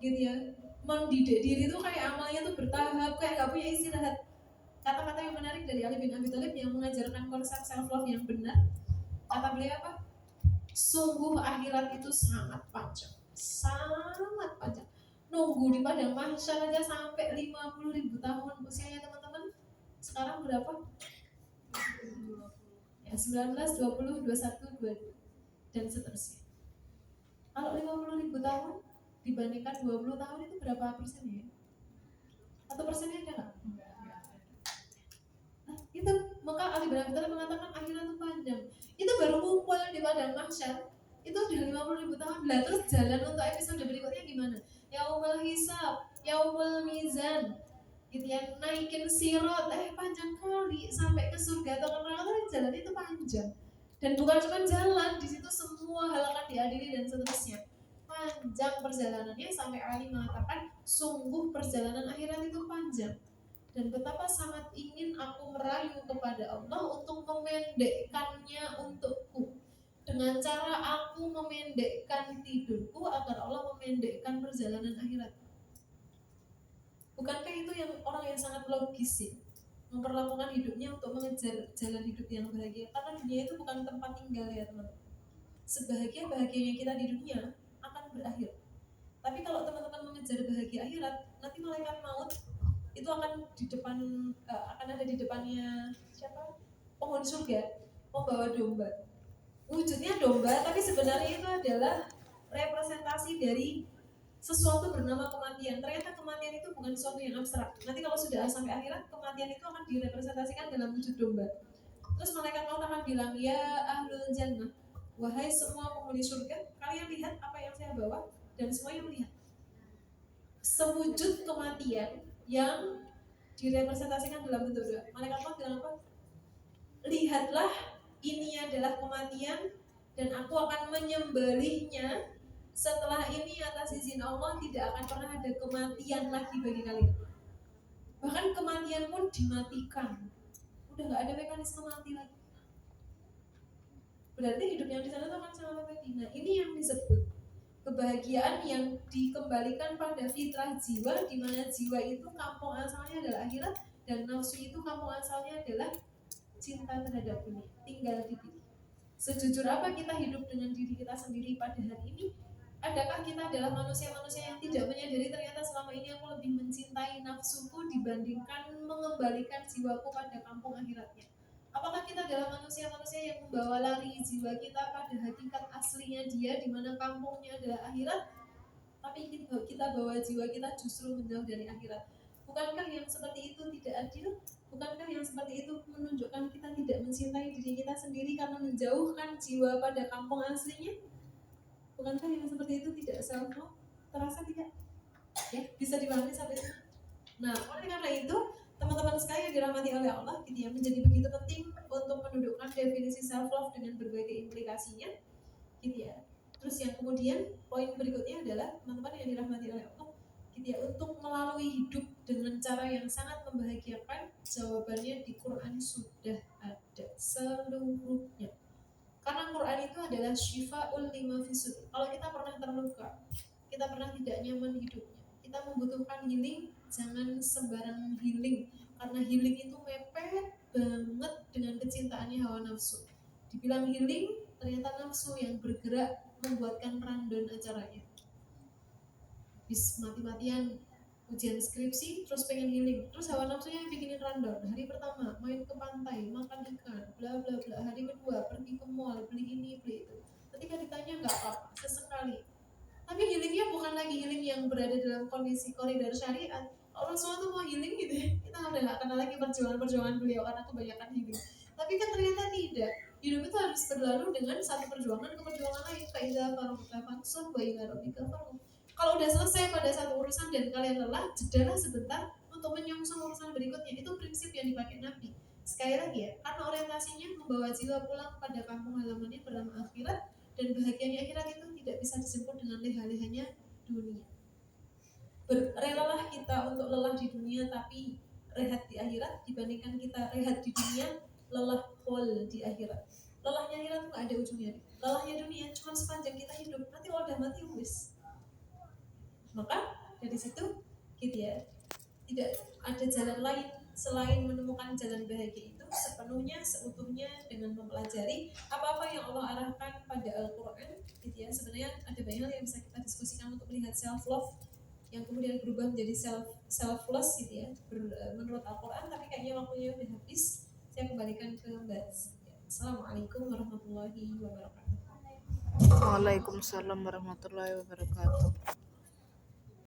gitu ya. Mendidik diri itu kayak amalnya tuh bertahap, kayak gak punya istirahat. Kata-kata yang menarik dari Ali bin Abi Thalib yang mengajarkan konsep self love yang benar. Kata beliau apa? Sungguh akhirat itu sangat panjang, sangat panjang. Nunggu di padang mahsyar aja sampai 50.000 tahun usianya teman-teman. Sekarang berapa? Ya, 19, 20, 21, 22 dan seterusnya. Kalau 50.000 tahun dibandingkan 20 tahun itu berapa persen ya? Atau persennya ada nggak? Nah, itu maka Ali bin Abi Thalib mengatakan akhirat itu panjang. Itu baru kumpul di padang mahsyar itu udah 50.000 tahun. Lah terus jalan untuk episode berikutnya gimana? Yaumul hisab, yaumul mizan, gitu ya, naikin sirot, panjang kali sampai ke surga atau ke neraka, jalan itu panjang. Dan bukan cuma jalan, di situ semua hal akan diadili dan seterusnya. Panjang perjalanannya sampai Ali mengatakan sungguh perjalanan akhirat itu panjang. Dan betapa sangat ingin aku merayu kepada Allah untuk memendekkannya untukku. Dengan cara aku memendekkan tidurku agar Allah memendekkan perjalanan akhirat. Bukankah itu yang orang yang sangat logis ya? Memperlakukan hidupnya untuk mengejar jalan hidup yang bahagia. Karena dunia itu bukan tempat tinggal ya teman-teman. Sebahagia-bahagianya kita di dunia akan berakhir. Tapi kalau teman-teman mengejar bahagia akhirat, nanti malaikat maut itu akan di depan akan ada di depannya siapa? Penghuni surga membawa domba. Wujudnya domba, tapi sebenarnya itu adalah representasi dari sesuatu bernama kematian. Ternyata kematian itu bukan sesuatu yang abstrak. Nanti kalau sudah sampai akhirat, kematian itu akan direpresentasikan dalam wujud domba. Terus malaikat maut akan bilang, ya ahlul jannah, wahai semua penghuni surga, kalian lihat apa yang saya bawa, dan semuanya melihat sewujud kematian yang direpresentasikan dalam bentuk doa. Malaikat maut bilang apa? Lihatlah, ini adalah kematian dan aku akan menyembelihnya. Setelah ini atas izin Allah tidak akan pernah ada kematian lagi bagi kalian. Bahkan kematian pun dimatikan. Udah nggak ada mekanisme mati lagi. Berarti hidup yang di sana itu akan sangat abadi. Nah, ini yang disebut kebahagiaan yang dikembalikan pada fitrah jiwa, di mana jiwa itu kampung asalnya adalah akhirat dan nafsu itu kampung asalnya adalah cinta terhadap dunia. Tinggal dipilih. Sejujur apa kita hidup dengan diri kita sendiri pada hari ini? Adakah kita adalah manusia-manusia yang tidak menyadari ternyata selama ini aku lebih mencintai nafsuku dibandingkan mengembalikan jiwaku pada kampung akhiratnya? Apakah kita adalah manusia-manusia yang membawa lari jiwa kita pada hakikat aslinya dia, di mana kampungnya adalah akhirat, tapi kita bawa jiwa kita justru menjauh dari akhirat? Bukankah yang seperti itu tidak adil? Bukankah yang seperti itu menunjukkan kita tidak mencintai diri kita sendiri karena menjauhkan jiwa pada kampung aslinya? Bukankah yang seperti itu tidak self-love? Terasa tidak? Ya, bisa dipahami sampai sini. Nah, oleh karena itu, teman-teman sekalian yang dirahmati oleh Allah, gitu ya, menjadi begitu penting untuk mendudukkan definisi self-love dengan berbagai implikasinya, gitu ya. Terus yang kemudian, poin berikutnya adalah, teman-teman yang dirahmati oleh Allah, gitu ya, untuk melalui hidup dengan cara yang sangat membahagiakan, jawabannya di Quran sudah ada seluruhnya. Karena Quran itu adalah syifa'ul lima fisud. Kalau kita pernah terluka, kita pernah tidak nyaman hidupnya, kita membutuhkan healing, jangan sembarang healing. Karena healing itu mepet banget dengan kecintaannya hawa nafsu. Dibilang healing, ternyata nafsu yang bergerak membuatkan rundown acaranya. Bis mati-matian ujian skripsi, terus pengen healing, terus hawa nafsunya yang bikinin rundown. Hari pertama main ke pantai, makan ikan, bla bla bla. Hari kedua pergi ke mall, beli ini beli itu. Ketika ditanya nggak apa-apa, sesekali. Tapi healingnya bukan lagi healing yang berada dalam kondisi koridor syariat. Orang semua tuh mau healing gitu ya. Kita udah gak kenal lagi perjuangan-perjuangan beliau karena kebanyakan healing. Tapi kan ternyata tidak. Hidup itu harus berlalu dengan satu perjuangan ke perjuangan lain. Faiza farugta fansab wa ila rabbika farghab. Kalau udah selesai pada satu urusan dan kalian lelah, jedalah sebentar untuk menyongsong urusan berikutnya. Itu prinsip yang dipakai Nabi. Sekali lagi ya, karena orientasinya membawa jiwa pulang pada kampung halamannya bernama akhirat, dan bahagianya akhirat itu tidak bisa disebut dengan leha-lehanya dunia. Berelalah kita untuk lelah di dunia tapi rehat di akhirat dibandingkan kita rehat di dunia lelah full di akhirat. Lelahnya akhirat itu gak ada ujungnya. Lelahnya dunia cuma sepanjang kita hidup. Nanti kalau udah mati wis. Maka Dari situ gitu ya, tidak ada jalan lain selain menemukan jalan bahagia itu sepenuhnya seutuhnya dengan mempelajari apa-apa yang Allah arahkan pada Al-Quran gitu ya. Sebenarnya ada banyak hal yang bisa kita diskusikan untuk melihat self love yang kemudian berubah menjadi selfless gitu ya menurut Al-Quran, tapi kayaknya waktunya udah habis. Saya kembalikan ke Mbak. Assalamualaikum warahmatullahi wabarakatuh. Waalaikumsalam warahmatullahi wabarakatuh.